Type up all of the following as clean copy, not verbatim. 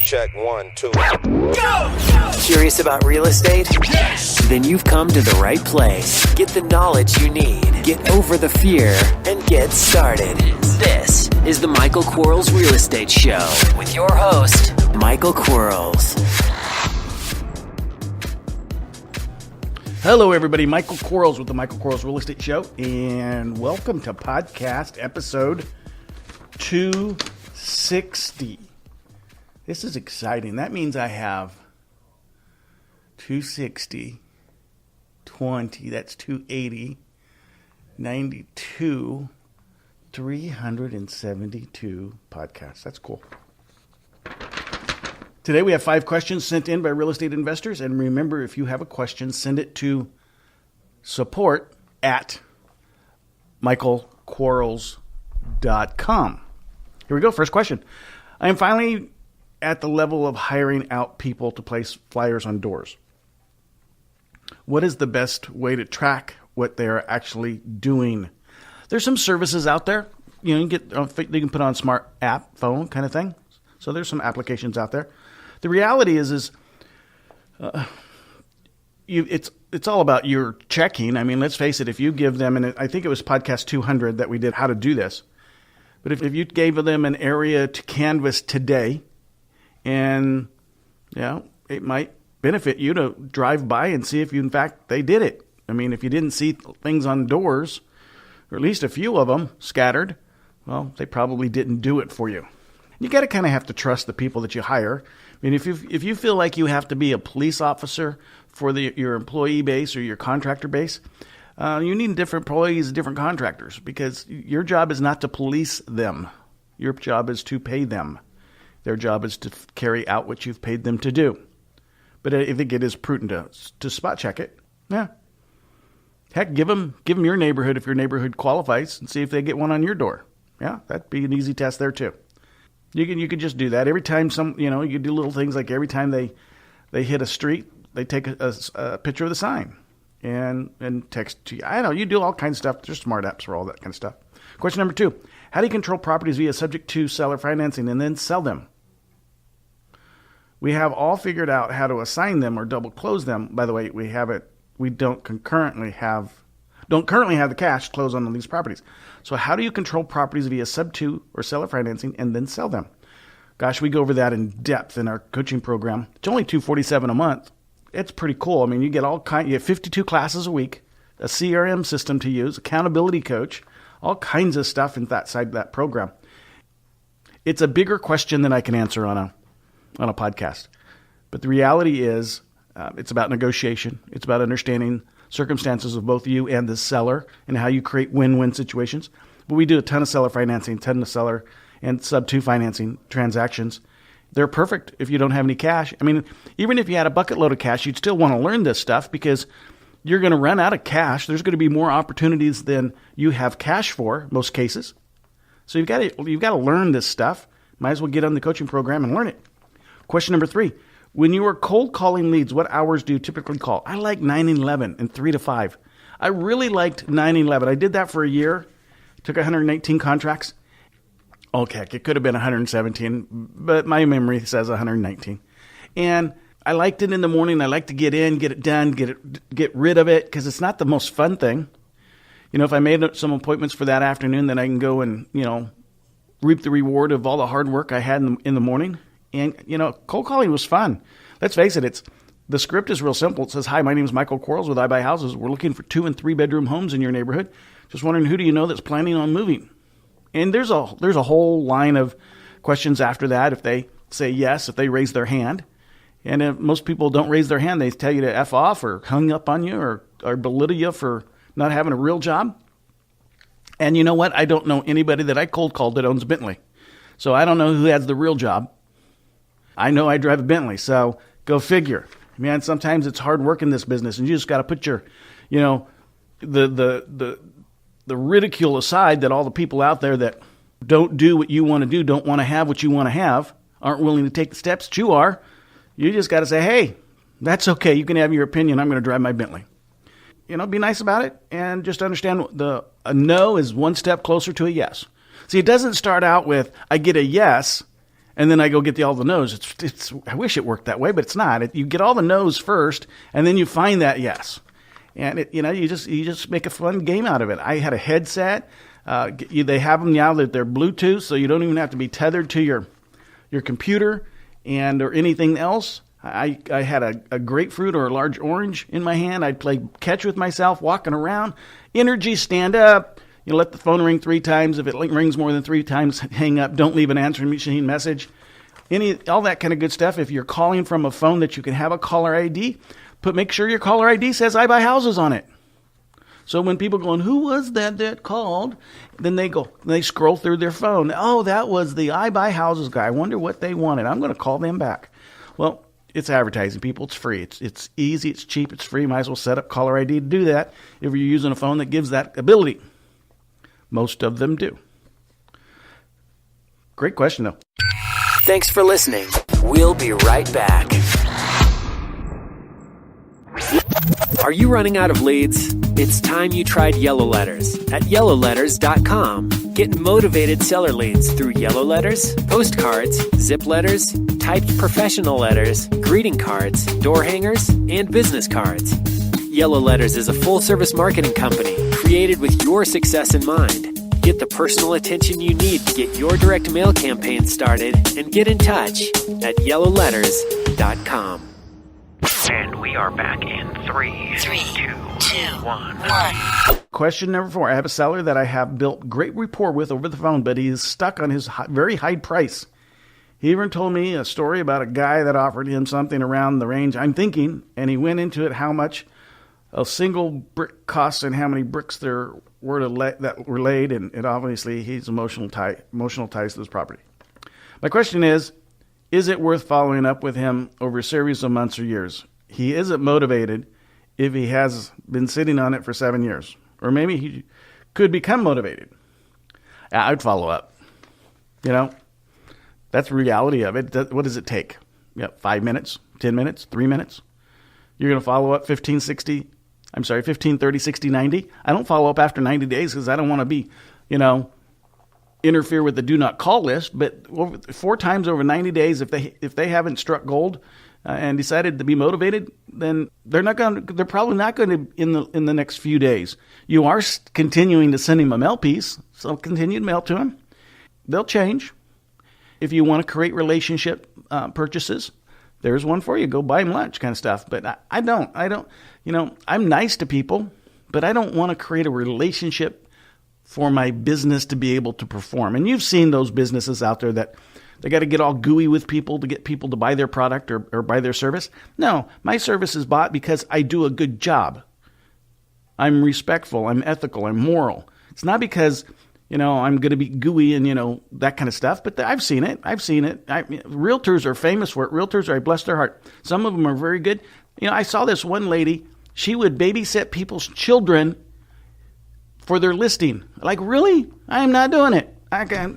check, 1, 2. Go! Curious about real estate? Yes! Then you've come to the right place. Get the knowledge you need. Get over the fear and get started. This is the Michael Quarles Real Estate Show with your host, Michael Quarles. Hello, everybody. Michael Quarles with the Michael Quarles Real Estate Show, and welcome to podcast episode 260. This is exciting. That means I have 260, 20, that's 280, 92, 372 podcasts. That's cool. Today we have 5 questions sent in by real estate investors. And remember, if you have a question, send it to support@michaelquarles.com. Here we go. First question. I am finally at the level of hiring out people to place flyers on doors. What is the best way to track what they are actually doing? There's some services out there. You can put on smart app, phone kind of thing. So there's some applications out there. The reality is it's all about your checking. I mean, let's face it. If you give them, and I think it was podcast 200 that we did how to do this. But if you gave them an area to canvas today, and it might benefit you to drive by and see if you, in fact, they did it. I mean, if you didn't see things on doors, or at least a few of them scattered, well, they probably didn't do it for you. You got to kind of have to trust the people that you hire. I mean, if you feel like you have to be a police officer for your employee base or your contractor base, you need different employees, different contractors, because your job is not to police them. Your job is to pay them. Their job is to carry out what you've paid them to do. But I think it is prudent to spot check it. Yeah. Heck, give them your neighborhood if your neighborhood qualifies and see if they get one on your door. Yeah, that'd be an easy test there too. You can just do that every time you do little things like every time they hit a street, they take a picture of the sign and text to you. I know you do all kinds of stuff. There's smart apps for all that kind of stuff. Question number 2: how do you control properties via subject to seller financing and then sell them? We have all figured out how to assign them or double close them. By the way, we don't currently have the cash to close on these properties. So how do you control properties via sub to or seller financing and then sell them? Gosh, we go over that in depth in our coaching program. It's only $247 a month. It's pretty cool. I mean, you have 52 classes a week, a CRM system to use, accountability coach, all kinds of stuff inside that program. It's a bigger question than I can answer on a podcast. But the reality is, it's about negotiation. It's about understanding circumstances of both you and the seller and how you create win-win situations. But we do a ton of seller financing, ton of seller and sub-2 financing transactions. They're perfect if you don't have any cash. I mean, even if you had a bucket load of cash, you'd still want to learn this stuff because you're going to run out of cash. There's going to be more opportunities than you have cash for, most cases. So you've got to learn this stuff. Might as well get on the coaching program and learn it. Question number 3. When you are cold calling leads, what hours do you typically call? I like 9 and 11 and 3 to 5. I really liked 9 and 11. I did that for a year. Took 119 contracts. Okay, it could have been 117, but my memory says 119. And I liked it in the morning. I like to get in, get it done, get rid of it, because it's not the most fun thing. If I made some appointments for that afternoon, then I can go and, reap the reward of all the hard work I had in the morning. And, cold calling was fun. Let's face it, the script is real simple. It says, "Hi, my name is Michael Quarles with I Buy Houses. We're looking for 2 and 3 bedroom homes in your neighborhood. Just wondering, who do you know that's planning on moving?" And there's a whole line of questions after that. If they say yes, if they raise their hand. And if most people don't raise their hand, they tell you to F off or hung up on you or belittle you for not having a real job. And you know what? I don't know anybody that I cold called that owns a Bentley. So I don't know who has the real job. I know I drive a Bentley, so go figure. Man, sometimes it's hard work in this business, and you just got to put your, the ridicule aside that all the people out there that don't do what you want to do, don't want to have what you want to have, aren't willing to take the steps that you are. You just got to say, hey, that's okay. You can have your opinion. I'm going to drive my Bentley. Be nice about it and just understand a no is one step closer to a yes. See, it doesn't start out with, I get a yes, And then I go get all the no's. I wish it worked that way, but it's not. You get all the no's first, and then you find that yes. And you just make a fun game out of it. I had a headset. They have them now that they're Bluetooth, so you don't even have to be tethered to your computer or anything else. I had a grapefruit or a large orange in my hand. I'd play catch with myself, walking around. Energy, stand up. Let the phone ring 3 times. If it rings more than 3 times, hang up. Don't leave an answering machine message. All that kind of good stuff. If you're calling from a phone that you can have a caller ID, make sure your caller ID says I buy houses on it. So when people going, who was that called? Then they scroll through their phone. Oh, that was the I buy houses guy. I wonder what they wanted. I'm going to call them back. Well, it's advertising, people. It's free. It's easy. It's cheap. It's free. Might as well set up caller ID to do that if you're using a phone that gives that ability. Most of them do. Great question, though. Thanks for listening. We'll be right back. Are you running out of leads? It's time you tried Yellow Letters at yellowletters.com. Get motivated seller leads through Yellow Letters, postcards, zip letters, typed professional letters, greeting cards, door hangers, and business cards. Yellow Letters is a full-service marketing company created with your success in mind. Get the personal attention you need to get your direct mail campaign started and get in touch at yellowletters.com. And we are back in 3, 2, 1. Question number 4. I have a seller that I have built great rapport with over the phone, but he is stuck on his very high price. He even told me a story about a guy that offered him something around the range I'm thinking, and he went into it how much a single brick costs and how many bricks there were that were laid, and obviously he's emotional ties to this property. My question is it worth following up with him over a series of months or years? He isn't motivated if he has been sitting on it for 7 years. Or maybe he could become motivated. I'd follow up. That's the reality of it. What does it take? 5 minutes, 10 minutes, 3 minutes? You're going to follow up 15, 30, 60, 90? I don't follow up after 90 days because I don't want to be, interfere with the do not call list. But 4 times over 90 days, if they haven't struck gold and decided to be motivated, then they're probably not going to in the next few days. You are continuing to send him a mail piece, so continue to mail to him. They'll change. If you want to create relationship purchases, there's one for you. Go buy him lunch kind of stuff. But I don't, I'm nice to people, but I don't want to create a relationship for my business to be able to perform. And you've seen those businesses out there that they got to get all gooey with people to get people to buy their product or buy their service. No, my service is bought because I do a good job. I'm respectful. I'm ethical. I'm moral. It's not because, I'm going to be gooey and, that kind of stuff. But I've seen it. Realtors are famous for it. Realtors I bless their heart. Some of them are very good. I saw this one lady. She would babysit people's children for their listing. Like, really? I am not doing it.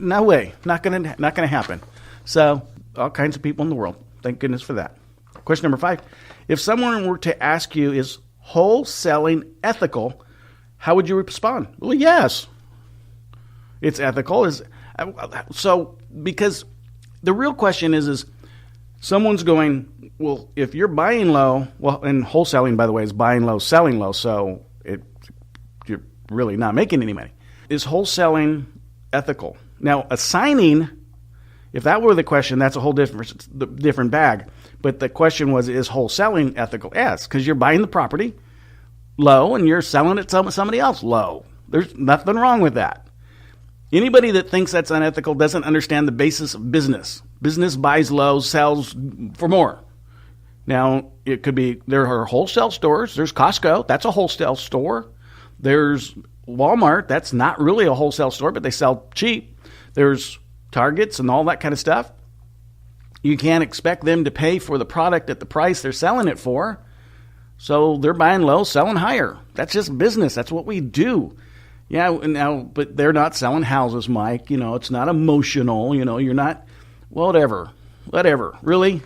No way. Not gonna happen. So, all kinds of people in the world. Thank goodness for that. Question number 5. If someone were to ask you, is wholesaling ethical, how would you respond? Well, yes. It's ethical. Because the real question is someone's going, well, if you're buying low, and wholesaling, by the way, is buying low, selling low, so you're really not making any money. Is wholesaling ethical? Now, assigning, if that were the question, that's a whole different bag. But the question was, is wholesaling ethical? Yes, because you're buying the property low and you're selling it to somebody else low. There's nothing wrong with that. Anybody that thinks that's unethical doesn't understand the basis of business. Business buys low, sells for more. Now, it could be, there are wholesale stores. There's Costco. That's a wholesale store. There's Walmart. That's not really a wholesale store, but they sell cheap. There's Targets and all that kind of stuff. You can't expect them to pay for the product at the price they're selling it for. So they're buying low, selling higher. That's just business. That's what we do. Yeah, now, but they're not selling houses, Mike. It's not emotional. You're not, whatever. Really?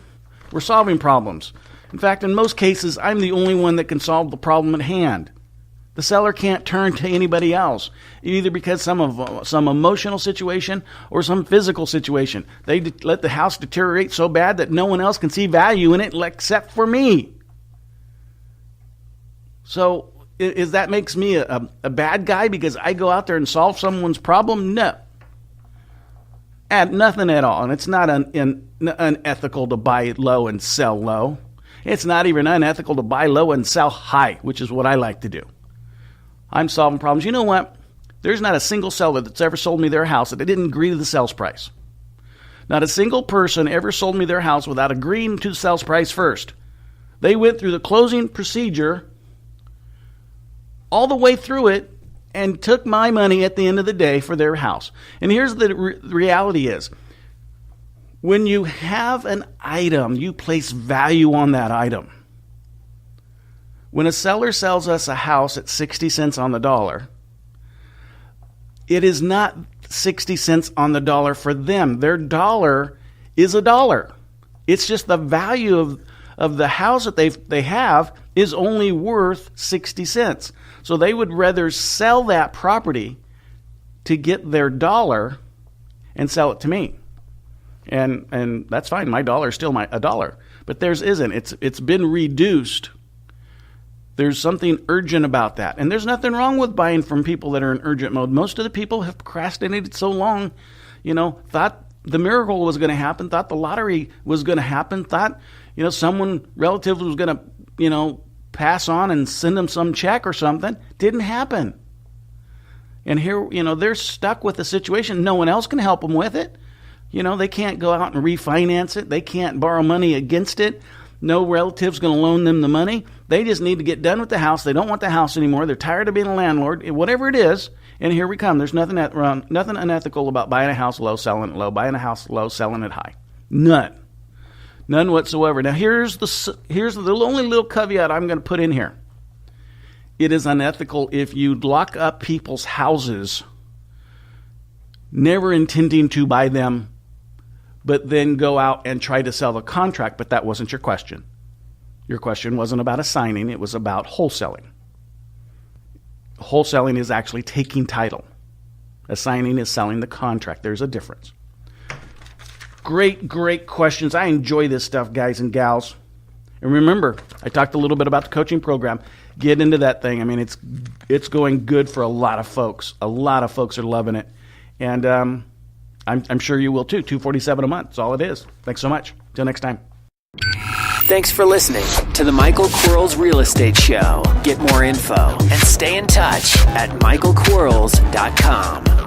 We're solving problems. In fact, in most cases, I'm the only one that can solve the problem at hand. The seller can't turn to anybody else, either because some emotional situation or some physical situation. They let the house deteriorate so bad that no one else can see value in it except for me. So is that makes me a bad guy because I go out there and solve someone's problem? No. Nothing at all. And it's not unethical to buy low and sell low. It's not even unethical to buy low and sell high, which is what I like to do. I'm solving problems. You know what? There's not a single seller that's ever sold me their house that they didn't agree to the sales price. Not a single person ever sold me their house without agreeing to the sales price first. They went through the closing procedure all the way through it and took my money at the end of the day for their house. And here's the reality is, when you have an item, you place value on that item. When a seller sells us a house at 60 cents on the dollar, it is not 60 cents on the dollar for them. Their dollar is a dollar. It's just the value of the house that they have is only worth 60 cents. So they would rather sell that property to get their dollar and sell it to me. And that's fine. My dollar is still a dollar. But theirs isn't. It's been reduced. There's something urgent about that. And there's nothing wrong with buying from people that are in urgent mode. Most of the people have procrastinated so long, thought the miracle was going to happen, thought the lottery was going to happen, thought, someone relative was going to, pass on and send them some check or something. Didn't happen. And here, they're stuck with the situation. No one else can help them with it. They can't go out and refinance it. They can't borrow money against it. No relative's going to loan them the money. They just need to get done with the house. They don't want the house anymore. They're tired of being a landlord, whatever it is. And here we come. There's nothing unethical about buying a house low, selling it low, buying a house low, selling it high. None whatsoever. Now, here's the only little caveat I'm going to put in here. It is unethical if you lock up people's houses, never intending to buy them, but then go out and try to sell the contract, but that wasn't your question. Your question wasn't about a signing, it was about wholesaling. Wholesaling is actually taking title. A signing is selling the contract. There's a difference. Great questions. I enjoy this stuff, guys and gals. And remember, I talked a little bit about the coaching program. Get into that thing. I mean, it's going good for a lot of folks. A lot of folks are loving it. And I'm sure you will too. $247 a month. That's all it is. Thanks so much. Till next time. Thanks for listening to the Michael Quarles Real Estate Show. Get more info and stay in touch at michaelquarles.com.